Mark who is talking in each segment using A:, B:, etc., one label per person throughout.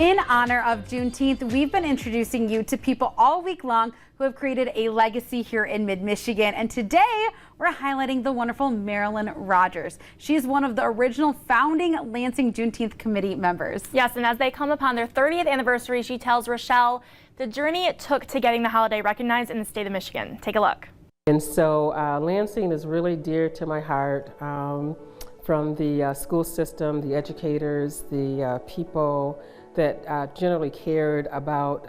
A: In honor of Juneteenth, we've been introducing you to people all week long who have created a legacy here in mid-Michigan. And today we're highlighting the wonderful Marilyn Rogers. She's one of the original founding Lansing Juneteenth committee members.
B: Yes, and as they come upon their 30th anniversary, she tells Rachelle the journey it took to getting the holiday recognized in the state of Michigan. Take a look.
C: And so Lansing is really dear to my heart. From the school system, the educators, the people that generally cared about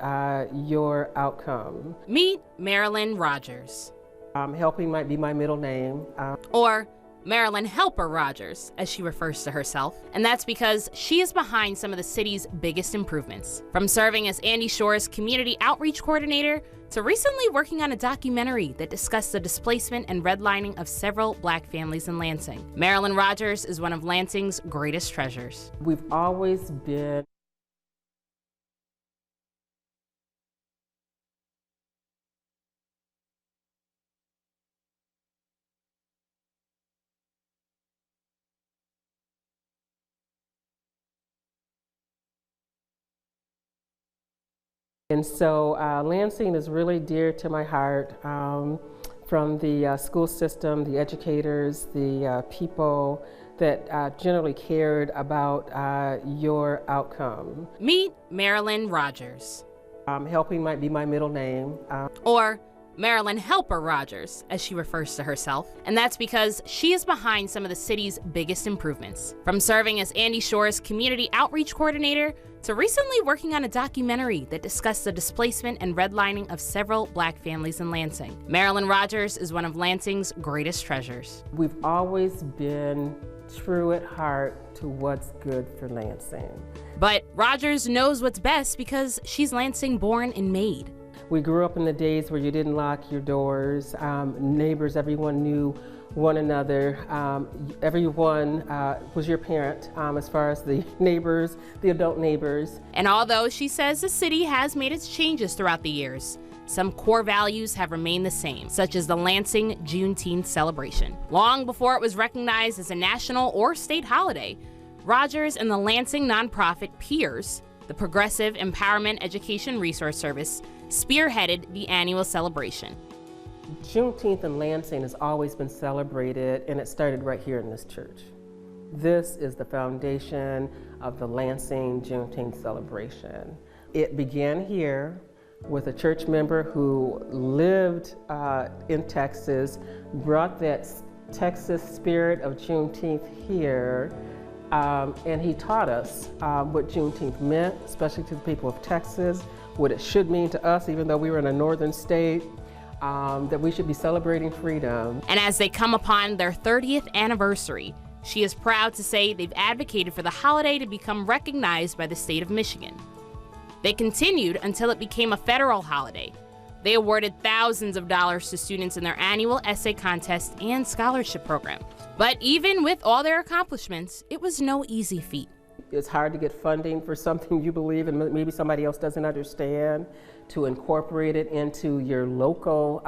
C: your outcome.
D: Meet Marilyn Rogers.
C: Helping might be my middle name.
D: Or Marilyn Helper Rogers, as she refers to herself. And that's because she is behind some of the city's biggest improvements. From serving as Andy Shore's community outreach coordinator to recently working on a documentary that discussed the displacement and redlining of several Black families in Lansing. Marilyn Rogers is one of Lansing's greatest treasures.
C: We've always been And so Lansing is really dear to my heart. From the school system, the educators, the people that generally cared about your outcome.
D: Meet Marilyn Rogers.
C: Helping might be my middle name.
D: Or Marilyn Helper Rogers, as she refers to herself. And that's because she is behind some of the city's biggest improvements. From serving as Andy Shore's community outreach coordinator to recently working on a documentary that discussed the displacement and redlining of several Black families in Lansing. Marilyn Rogers is one of Lansing's greatest treasures.
C: We've always been true at heart to what's good for Lansing.
D: But Rogers knows what's best because she's Lansing born and made.
C: We grew up in the days where you didn't lock your doors. Neighbors, everyone knew one another. Everyone was your parent as far as the neighbors, the adult neighbors.
D: And although she says the city has made its changes throughout the years, some core values have remained the same, such as the Lansing Juneteenth celebration. Long before it was recognized as a national or state holiday, Rogers and the Lansing nonprofit Peers, the Progressive Empowerment Education Resource Service, spearheaded the annual celebration.
C: Juneteenth in Lansing has always been celebrated, and it started right here in this church. This is the foundation of the Lansing Juneteenth celebration. It began here with a church member who lived in Texas, brought that Texas spirit of Juneteenth here, and he taught us what Juneteenth meant, especially to the people of Texas, what it should mean to us, even though we were in a northern state, that we should be celebrating freedom.
D: And as they come upon their 30th anniversary, she is proud to say they've advocated for the holiday to become recognized by the state of Michigan. They continued until it became a federal holiday. They awarded thousands of dollars to students in their annual essay contest and scholarship program. But even with all their accomplishments, it was no easy feat.
C: It's hard to get funding for something you believe and maybe somebody else doesn't understand, to incorporate it into your local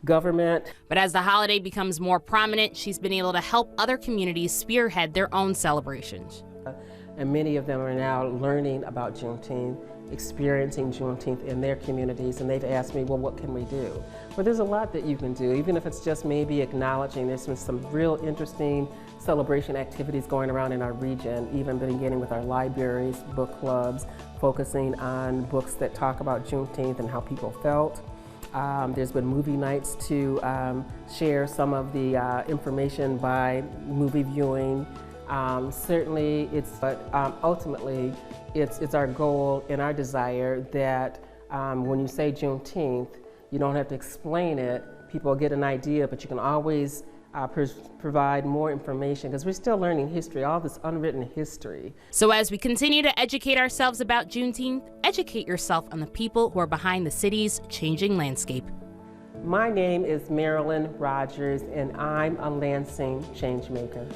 C: government.
D: But as the holiday becomes more prominent, she's been able to help other communities spearhead their own celebrations.
C: And many of them are now learning about Juneteenth, experiencing Juneteenth in their communities, and they've asked me, well, what can we do? Well, there's a lot that you can do, even if it's just maybe acknowledging. There's been some real interesting celebration activities going around in our region, even beginning with our libraries, book clubs, focusing on books that talk about Juneteenth and how people felt. There's been movie nights to share some of the information by movie viewing. Certainly, but ultimately, it's our goal and our desire that when you say Juneteenth, you don't have to explain it. People get an idea, but you can always provide more information, because we're still learning history, all this unwritten history.
D: So as we continue to educate ourselves about Juneteenth, educate yourself on the people who are behind the city's changing landscape.
C: My name is Marilyn Rogers, and I'm a Lansing Changemaker.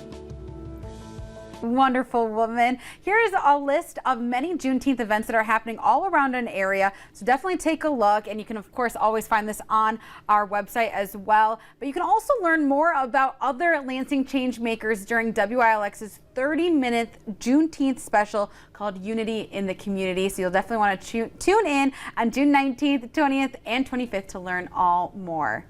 A: Wonderful woman. Here's a list of many Juneteenth events that are happening all around an area. So definitely take a look, and you can of course always find this on our website as well. But you can also learn more about other Lansing Changemakers during WILX's 30-minute Juneteenth special called Unity in the Community. So you'll definitely want to tune in on June 19th, 20th, and 25th to learn all more.